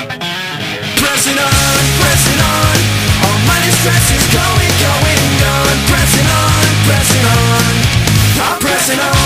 Pressing on. All my stress is going on. Pressing on. I'm pressing on.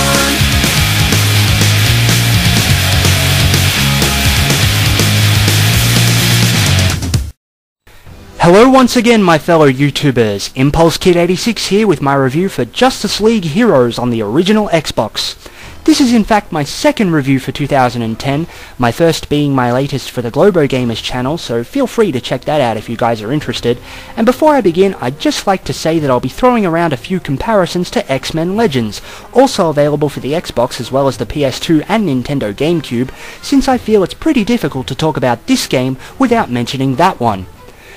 Hello once again, my fellow YouTubers. IK86 here with my review for Justice League Heroes on the original Xbox. This is in fact my second review for 2010, my first being my latest for the Globo Gamers channel, so feel free to check that out if you guys are interested. And before I begin, I'd just like to say that I'll be throwing around a few comparisons to X-Men Legends, also available for the Xbox as well as the PS2 and Nintendo GameCube, since I feel it's pretty difficult to talk about this game without mentioning that one.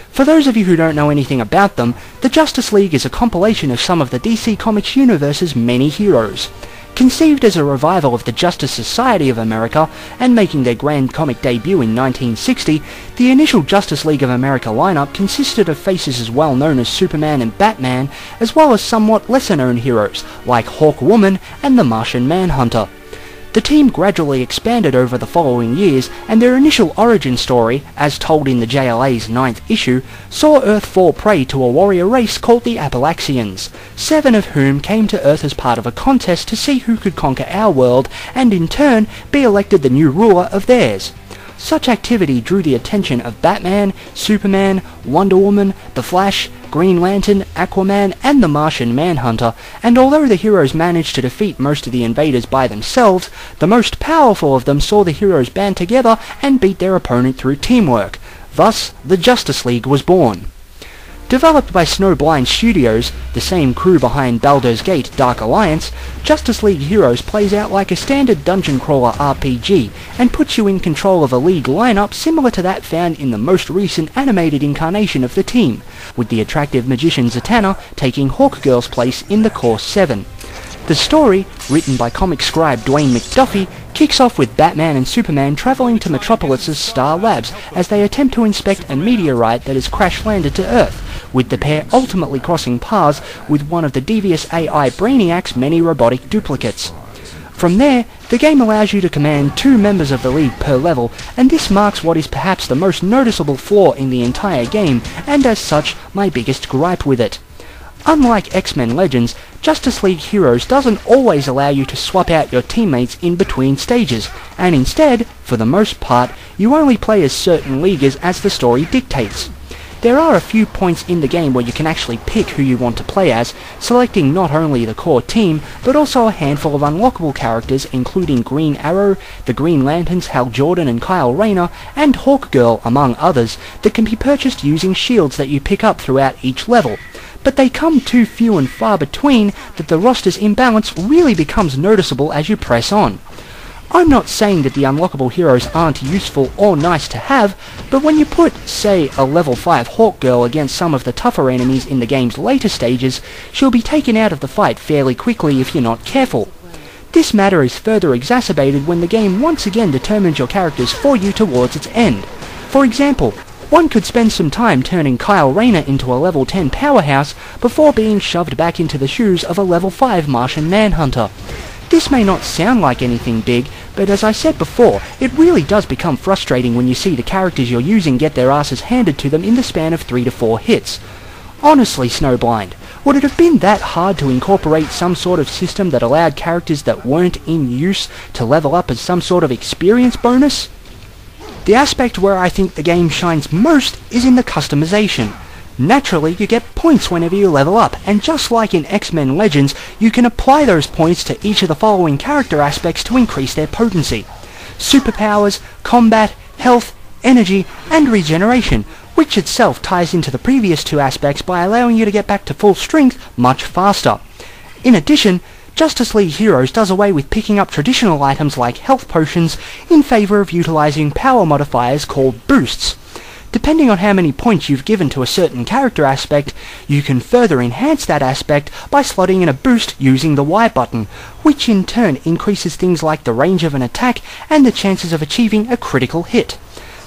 For those of you who don't know anything about them, the Justice League is a compilation of some of the DC Comics universe's many heroes. Conceived as a revival of the Justice Society of America and making their grand comic debut in 1960, the initial Justice League of America lineup consisted of faces as well known as Superman and Batman, as well as somewhat lesser known heroes like Hawkwoman and the Martian Manhunter. The team gradually expanded over the following years, and their initial origin story, as told in the JLA's 9th issue, saw Earth fall prey to a warrior race called the Appalachians, 7 of whom came to Earth as part of a contest to see who could conquer our world and in turn be elected the new ruler of theirs. Such activity drew the attention of Batman, Superman, Wonder Woman, The Flash, Green Lantern, Aquaman, and the Martian Manhunter, and although the heroes managed to defeat most of the invaders by themselves, the most powerful of them saw the heroes band together and beat their opponent through teamwork. Thus, the Justice League was born. Developed by Snowblind Studios, the same crew behind Baldur's Gate Dark Alliance, Justice League Heroes plays out like a standard dungeon crawler RPG, and puts you in control of a league lineup similar to that found in the most recent animated incarnation of the team, with the attractive magician Zatanna taking Hawkgirl's place in the Core 7. The story, written by comic scribe Dwayne McDuffie, kicks off with Batman and Superman travelling to Metropolis's Star Labs as they attempt to inspect a meteorite that has crash-landed to Earth, with the pair ultimately crossing paths with one of the devious AI Brainiac's many robotic duplicates. From there, the game allows you to command 2 members of the League per level, and this marks what is perhaps the most noticeable flaw in the entire game, and as such, my biggest gripe with it. Unlike X-Men Legends, Justice League Heroes doesn't always allow you to swap out your teammates in between stages, and instead, for the most part, you only play as certain leaguers as the story dictates. There are a few points in the game where you can actually pick who you want to play as, selecting not only the core team, but also a handful of unlockable characters including Green Arrow, the Green Lanterns Hal Jordan and Kyle Rayner, and Hawkgirl, among others, that can be purchased using shields that you pick up throughout each level. But they come too few and far between that the roster's imbalance really becomes noticeable as you press on. I'm not saying that the unlockable heroes aren't useful or nice to have, but when you put, say, a level 5 Hawkgirl against some of the tougher enemies in the game's later stages, she'll be taken out of the fight fairly quickly if you're not careful. This matter is further exacerbated when the game once again determines your characters for you towards its end. For example, one could spend some time turning Kyle Rayner into a level 10 powerhouse before being shoved back into the shoes of a level 5 Martian Manhunter. This may not sound like anything big, but as I said before, it really does become frustrating when you see the characters you're using get their asses handed to them in the span of 3 to 4 hits. Honestly, Snowblind, would it have been that hard to incorporate some sort of system that allowed characters that weren't in use to level up as some sort of experience bonus? The aspect where I think the game shines most is in the customization. Naturally, you get points whenever you level up, and just like in X-Men Legends, you can apply those points to each of the following character aspects to increase their potency: superpowers, combat, health, energy, and regeneration, which itself ties into the previous 2 aspects by allowing you to get back to full strength much faster. In addition, Justice League Heroes does away with picking up traditional items like health potions in favour of utilising power modifiers called boosts. Depending on how many points you've given to a certain character aspect, you can further enhance that aspect by slotting in a boost using the Y button, which in turn increases things like the range of an attack and the chances of achieving a critical hit.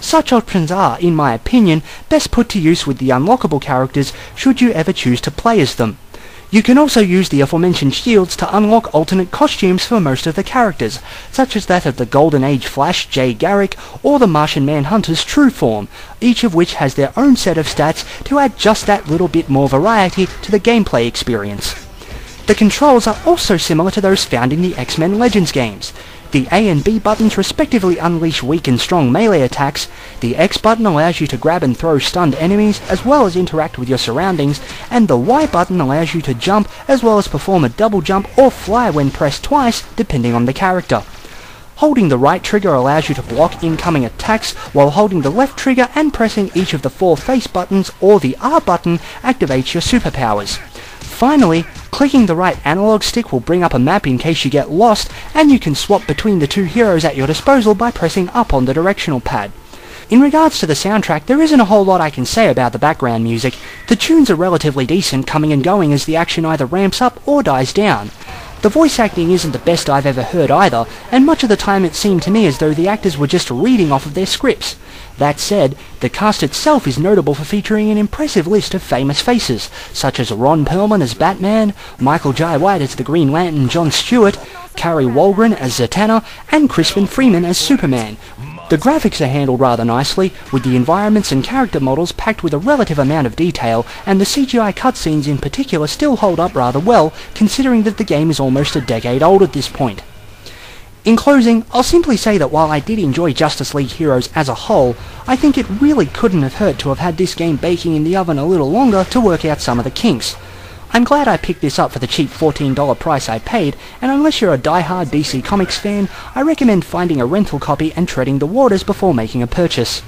Such options are, in my opinion, best put to use with the unlockable characters should you ever choose to play as them. You can also use the aforementioned shields to unlock alternate costumes for most of the characters, such as that of the Golden Age Flash Jay Garrick or the Martian Manhunter's true form, each of which has their own set of stats to add just that little bit more variety to the gameplay experience. The controls are also similar to those found in the X-Men Legends games. The A and B buttons respectively unleash weak and strong melee attacks, the X button allows you to grab and throw stunned enemies as well as interact with your surroundings, and the Y button allows you to jump as well as perform a double jump or fly when pressed twice depending on the character. Holding the right trigger allows you to block incoming attacks, while holding the left trigger and pressing each of the 4 face buttons or the R button activates your superpowers. Finally, clicking the right analog stick will bring up a map in case you get lost, and you can swap between the 2 heroes at your disposal by pressing up on the directional pad. In regards to the soundtrack, there isn't a whole lot I can say about the background music. The tunes are relatively decent, coming and going as the action either ramps up or dies down. The voice acting isn't the best I've ever heard either, and much of the time it seemed to me as though the actors were just reading off of their scripts. That said, the cast itself is notable for featuring an impressive list of famous faces, such as Ron Perlman as Batman, Michael Jai White as the Green Lantern John Stewart, Carey Walgren as Zatanna, and Crispin Freeman as Superman. The graphics are handled rather nicely, with the environments and character models packed with a relative amount of detail, and the CGI cutscenes in particular still hold up rather well, considering that the game is almost a decade old at this point. In closing, I'll simply say that while I did enjoy Justice League Heroes as a whole, I think it really couldn't have hurt to have had this game baking in the oven a little longer to work out some of the kinks. I'm glad I picked this up for the cheap $14 price I paid, and unless you're a die-hard DC Comics fan, I recommend finding a rental copy and treading the waters before making a purchase.